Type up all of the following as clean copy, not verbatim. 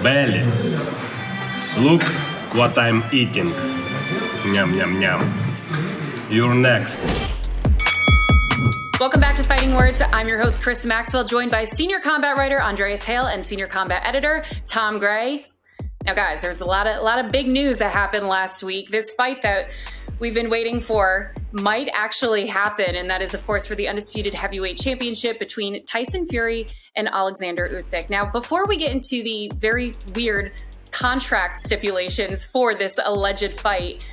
Belly. Look what I'm eating. Nyam, nyam, nyam. You're next. Welcome back to Fighting Words. I'm your host, Karisa Maxwell, joined by senior combat writer Andreas Hale and senior combat editor Tom Gray. Now, guys, there's a lot of big news that happened last week. This fight that we've been waiting for might actually happen, and that is, of course, for the undisputed heavyweight championship between Tyson Fury and Oleksandr Usyk. Now, before we get into the very weird contract stipulations for this alleged fight,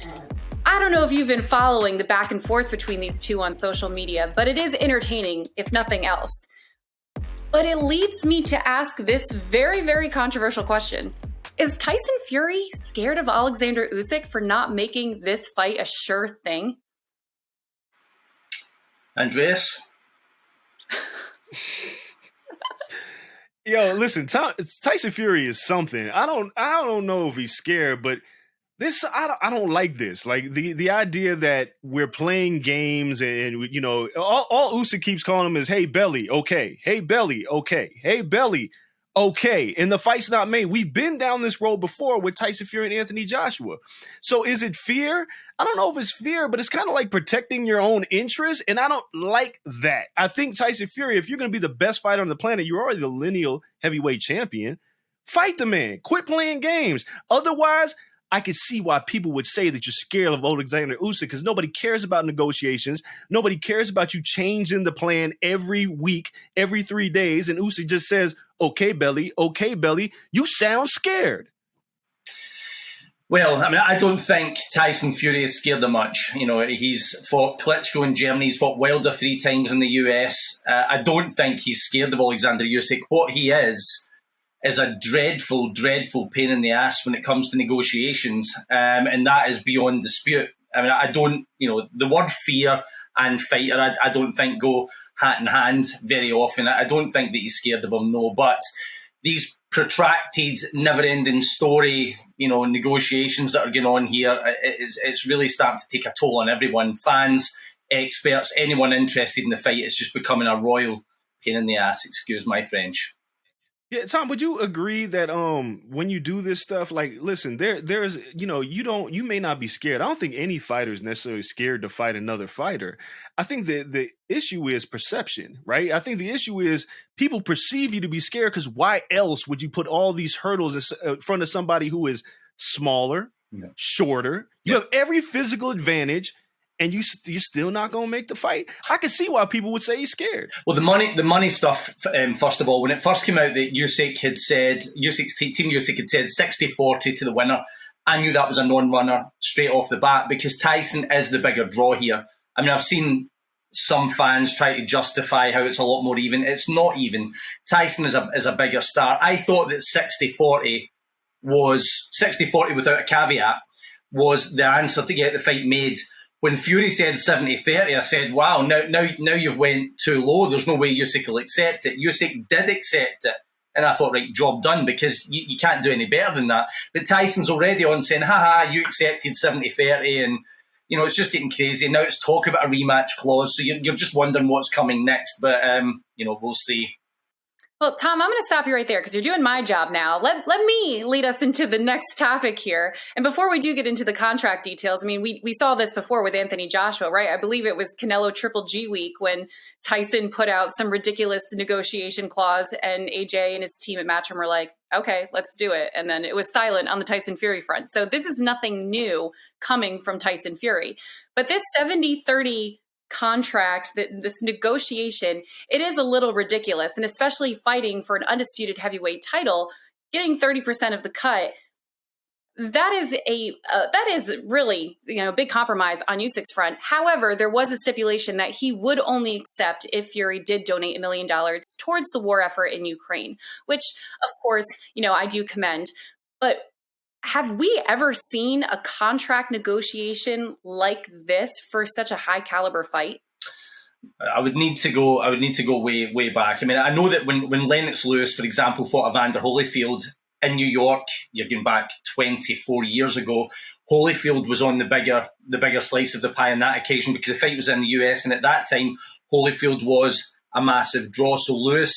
I don't know if you've been following the back and forth between these two on social media, but it is entertaining, if nothing else. But it leads me to ask this very, very controversial question. Is Tyson Fury scared of Oleksandr Usyk for not making this fight a sure thing? Andreas? Yo, listen, Tyson Fury is something. I don't know if he's scared, but I don't like this. Like the idea that we're playing games and you know, all Usyk keeps calling him is, "Hey belly, okay. Hey belly, okay. Hey belly, okay." And the fight's not made. We've been down this road before with Tyson Fury and Anthony Joshua. So is it fear? I don't know if it's fear, but it's kind of like protecting your own interests, and I don't like that. I think Tyson Fury, if you're going to be the best fighter on the planet, you're already the lineal heavyweight champion. Fight the man. Quit playing games. Otherwise, I could see why people would say that you're scared of Oleksandr Usyk, because nobody cares about negotiations. Nobody cares about you changing the plan every week, every 3 days. And Usyk just says, okay, belly, you sound scared. Well, I mean, I don't think Tyson Fury is scared of much. You know, he's fought Klitschko in Germany. He's fought Wilder 3 times in the US. I don't think he's scared of Oleksandr Usyk. What he is a dreadful, dreadful pain in the ass when it comes to negotiations. And that is beyond dispute. I mean, the word fear and fighter, I don't think go hand in hand very often. I don't think that he's scared of him, no. But these protracted, never-ending story, negotiations that are going on here, it's really starting to take a toll on everyone. Fans, experts, anyone interested in the fight. It's just becoming a royal pain in the ass, excuse my French. Yeah, Tom, would you agree that when you do this stuff, like, listen, there's you may not be scared. I don't think any fighter is necessarily scared to fight another fighter. I think the issue is perception, right? I think the issue is people perceive you to be scared because why else would you put all these hurdles in front of somebody who is smaller, shorter? You have every physical advantage, and you're still not going to make the fight? I can see why people would say he's scared. Well, the money stuff, first of all, when it first came out that Usyk had said, Team Usyk had said 60-40 to the winner, I knew that was a non-runner straight off the bat because Tyson is the bigger draw here. I mean, I've seen some fans try to justify how it's a lot more even. It's not even. Tyson is a bigger star. I thought that 60-40 was 60-40 without a caveat was the answer to get the fight made. When Fury said 70-30, I said, wow, now you've went too low. There's no way Usyk will accept it. Usyk did accept it. And I thought, right, job done, because you can't do any better than that. But Tyson's already on saying, you accepted 70-30, and, it's just getting crazy. Now it's talk about a rematch clause, so you're just wondering what's coming next. But, we'll see. Well, Tom, I'm going to stop you right there because you're doing my job now. Let me lead us into the next topic here. And before we do get into the contract details, I mean, we saw this before with Anthony Joshua, right? I believe it was Canelo Triple G week when Tyson put out some ridiculous negotiation clause and AJ and his team at Matchroom were like, okay, let's do it. And then it was silent on the Tyson Fury front. So this is nothing new coming from Tyson Fury. But this 70-30 contract, this negotiation, it is a little ridiculous, and especially fighting for an undisputed heavyweight title, getting 30% of the cut. That is really a big compromise on Usyk's front. However, there was a stipulation that he would only accept if Fury did donate $1 million towards the war effort in Ukraine, which of course I do commend. But have we ever seen a contract negotiation like this for such a high caliber fight? I would need to go way back. I mean, I know that when Lennox Lewis, for example, fought Evander Holyfield in New York, you're going back 24 years ago, Holyfield was on the bigger slice of the pie on that occasion because the fight was in the US, and at that time Holyfield was a massive draw. So Lewis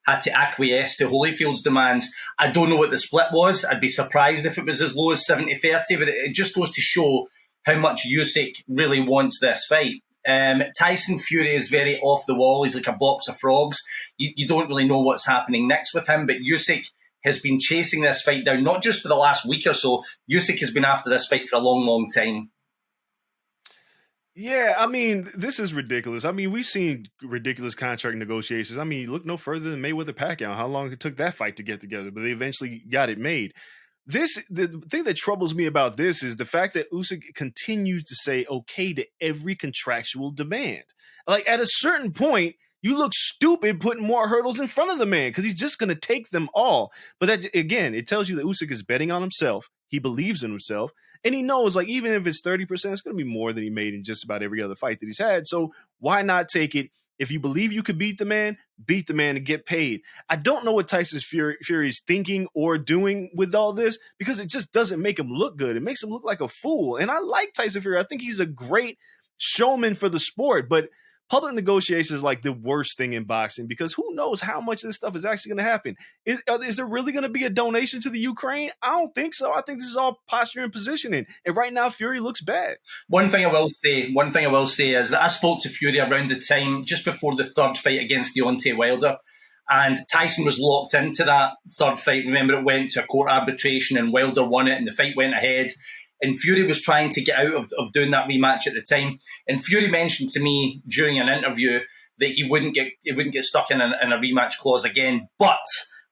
had to acquiesce to Holyfield's demands. I don't know what the split was. I'd be surprised if it was as low as 70-30, but it just goes to show how much Usyk really wants this fight. Tyson Fury is very off the wall. He's like a box of frogs. You don't really know what's happening next with him, but Usyk has been chasing this fight down, not just for the last week or so. Usyk has been after this fight for a long, long time. Yeah, I mean, this is ridiculous. I mean, we've seen ridiculous contract negotiations. I mean, look no further than Mayweather-Pacquiao, how long it took that fight to get together, but they eventually got it made. The thing that troubles me about this is the fact that Usyk continues to say okay to every contractual demand. Like, at a certain point, you look stupid putting more hurdles in front of the man because he's just going to take them all. But that, again, it tells you that Usyk is betting on himself. He believes in himself. And he knows, like, even if it's 30%, it's going to be more than he made in just about every other fight that he's had. So why not take it? If you believe you could beat the man and get paid. I don't know what Tyson Fury is thinking or doing with all this because it just doesn't make him look good. It makes him look like a fool. And I like Tyson Fury. I think he's a great showman for the sport. But public negotiation is like the worst thing in boxing because who knows how much of this stuff is actually going to happen. Is there really going to be a donation to the Ukraine? I don't think so. I think this is all posture and positioning. And right now, Fury looks bad. One thing I will say is that I spoke to Fury around the time just before the third fight against Deontay Wilder. And Tyson was locked into that third fight. Remember, it went to a court arbitration and Wilder won it and the fight went ahead. And Fury was trying to get out of doing that rematch at the time. And Fury mentioned to me during an interview that he wouldn't get stuck in a rematch clause again. But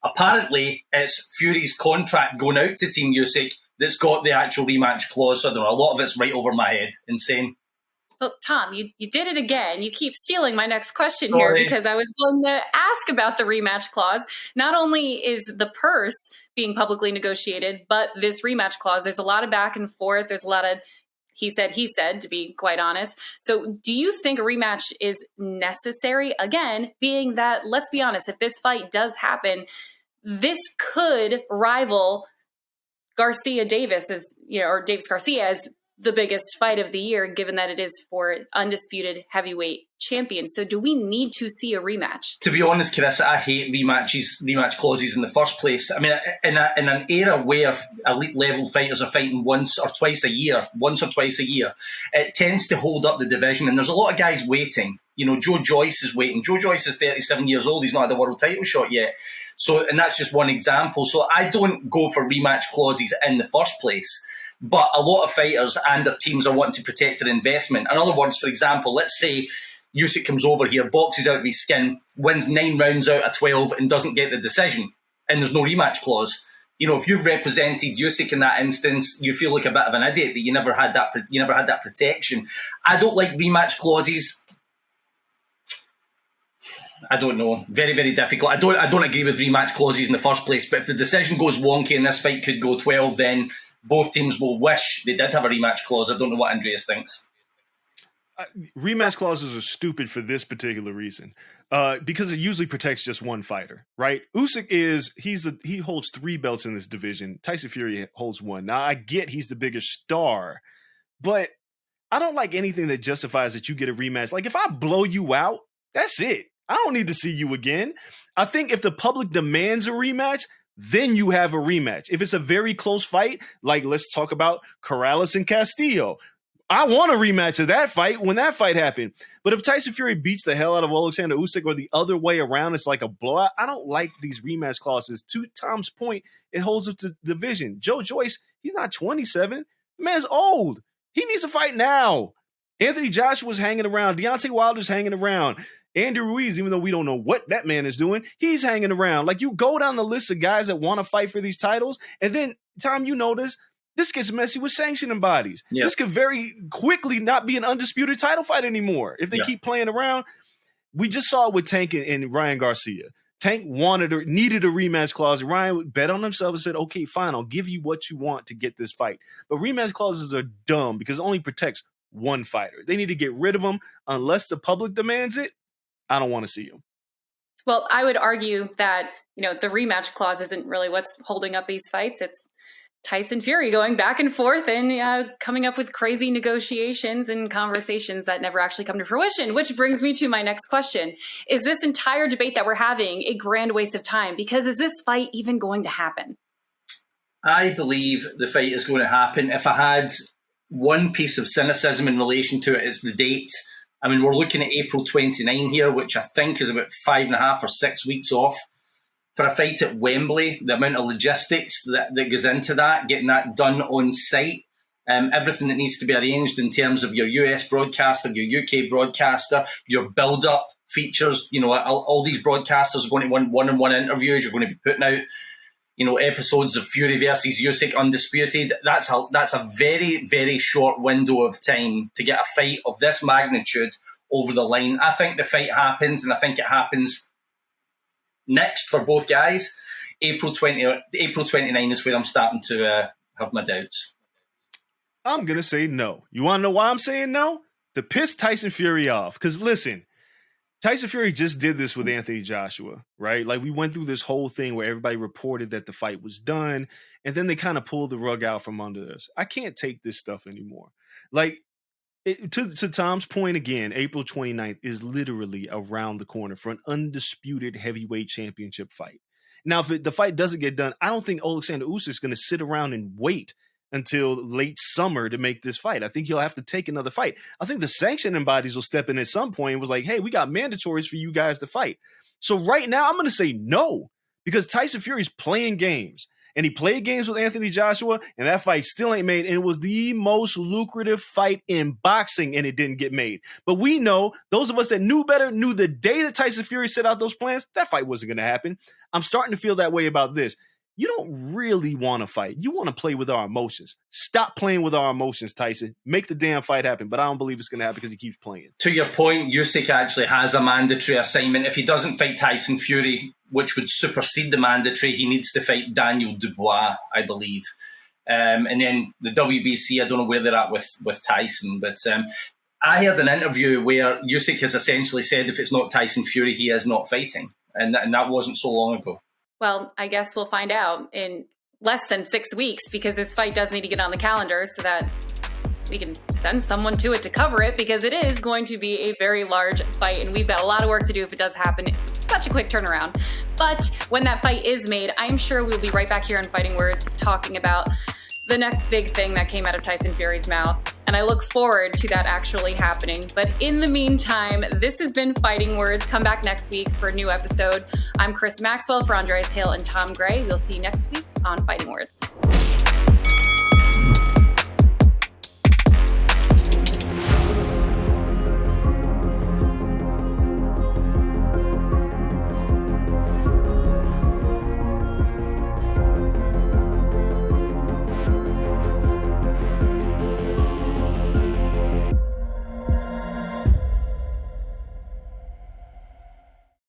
apparently, it's Fury's contract going out to Team Usyk that's got the actual rematch clause. So I don't know, a lot of it's right over my head. Insane. Well, Tom, you did it again. You keep stealing my next question here because I was going to ask about the rematch clause. Not only is the purse being publicly negotiated, but this rematch clause, there's a lot of back and forth. There's a lot of he said, to be quite honest. So do you think a rematch is necessary? Again, being that, let's be honest, if this fight does happen, this could rival Garcia Davis or Davis Garcia as the biggest fight of the year, given that it is for undisputed heavyweight champion. So do we need to see a rematch? To be honest, Karisa, I hate rematch clauses in the first place. I mean, in an era where elite level fighters are fighting once or twice a year, it tends to hold up the division. And there's a lot of guys waiting. You know, Joe Joyce is waiting. Joe Joyce is 37 years old. He's not had a world title shot yet. So, and that's just one example. So I don't go for rematch clauses in the first place. But a lot of fighters and their teams are wanting to protect their investment. In other words, for example, let's say Usyk comes over here, boxes out of his skin, wins 9 rounds out of 12 and doesn't get the decision, and there's no rematch clause. You know, if you've represented Usyk in that instance, you feel like a bit of an idiot that you never had that protection. I don't like rematch clauses. I don't know. Very, very difficult. I don't agree with rematch clauses in the first place, but if the decision goes wonky and this fight could go 12, then both teams will wish they did have a rematch clause. I don't know what Andreas thinks. Rematch clauses are stupid for this particular reason, because it usually protects just one fighter, right? Usyk he holds 3 belts in this division. Tyson Fury holds 1. Now I get he's the biggest star, but I don't like anything that justifies that you get a rematch. Like if I blow you out, that's it. I don't need to see you again. I think if the public demands a rematch, then you have a rematch. If it's a very close fight, like let's talk about Corrales and Castillo. I want a rematch of that fight when that fight happened. But if Tyson Fury beats the hell out of Oleksandr Usyk or the other way around, it's like a blowout. I don't like these rematch clauses. To Tom's point, it holds up to the division. Joe Joyce, he's not 27. The man's old. He needs to fight now. Anthony Joshua's hanging around. Deontay Wilder's hanging around. Andy Ruiz, even though we don't know what that man is doing, he's hanging around. Like, you go down the list of guys that want to fight for these titles, and then, Tom, you notice, this gets messy with sanctioning bodies. Yep. This could very quickly not be an undisputed title fight anymore if they keep playing around. We just saw it with Tank and Ryan Garcia. Tank needed a rematch clause. Ryan bet on himself and said, okay, fine, I'll give you what you want to get this fight. But rematch clauses are dumb because it only protects one fighter. They need to get rid of them unless the public demands it. I don't want to see you. Well, I would argue that, the rematch clause isn't really what's holding up these fights. It's Tyson Fury going back and forth and coming up with crazy negotiations and conversations that never actually come to fruition, which brings me to my next question. Is this entire debate that we're having a grand waste of time? Because is this fight even going to happen? I believe the fight is going to happen. If I had one piece of cynicism in relation to it, it's the date. I mean, we're looking at April 29 here, which I think is about 5.5 or 6 weeks off. For a fight at Wembley, the amount of logistics that goes into that, getting that done on site, everything that needs to be arranged in terms of your US broadcaster, your UK broadcaster, your build-up features. You know, all these broadcasters are going to want one-on-one interviews. You're going to be putting out, you know, episodes of Fury versus Usyk Undisputed. That's a very, very short window of time to get a fight of this magnitude over the line. I think the fight happens, and I think it happens next for both guys. April 29 is where I'm starting to have my doubts. I'm going to say no. You want to know why I'm saying no? To piss Tyson Fury off. Because listen, Tyson Fury just did this with Anthony Joshua, right? Like, we went through this whole thing where everybody reported that the fight was done, and then they kind of pulled the rug out from under us. I can't take this stuff anymore. Like, to Tom's point again, April 29th is literally around the corner for an undisputed heavyweight championship fight. Now, if the fight doesn't get done, I don't think Oleksandr Usyk is going to sit around and wait until late summer to make this fight. I think he'll have to take another fight. I think the sanctioning bodies will step in at some point and was like, hey, we got mandatories for you guys to fight. So right now, I'm going to say no, because Tyson Fury's playing games. And he played games with Anthony Joshua, and that fight still ain't made. And it was the most lucrative fight in boxing, and it didn't get made. But we know, those of us that knew better, knew the day that Tyson Fury set out those plans, that fight wasn't going to happen. I'm starting to feel that way about this. You don't really want to fight. You want to play with our emotions. Stop playing with our emotions, Tyson. Make the damn fight happen. But I don't believe it's going to happen because he keeps playing. To your point, Usyk actually has a mandatory assignment. If he doesn't fight Tyson Fury, which would supersede the mandatory, he needs to fight Daniel Dubois, I believe. And then the WBC, I don't know where they're at with Tyson. But I heard an interview where Usyk has essentially said if it's not Tyson Fury, he is not fighting. And that wasn't so long ago. Well, I guess we'll find out in less than 6 weeks, because this fight does need to get on the calendar so that we can send someone to it to cover it, because it is going to be a very large fight and we've got a lot of work to do if it does happen. It's such a quick turnaround. But when that fight is made, I'm sure we'll be right back here on Fighting Words talking about the next big thing that came out of Tyson Fury's mouth. And I look forward to that actually happening. But in the meantime, this has been Fighting Words. Come back next week for a new episode. I'm Karisa Maxwell for Andreas, Hale, and Tom Gray. We'll see you next week on Fighting Words.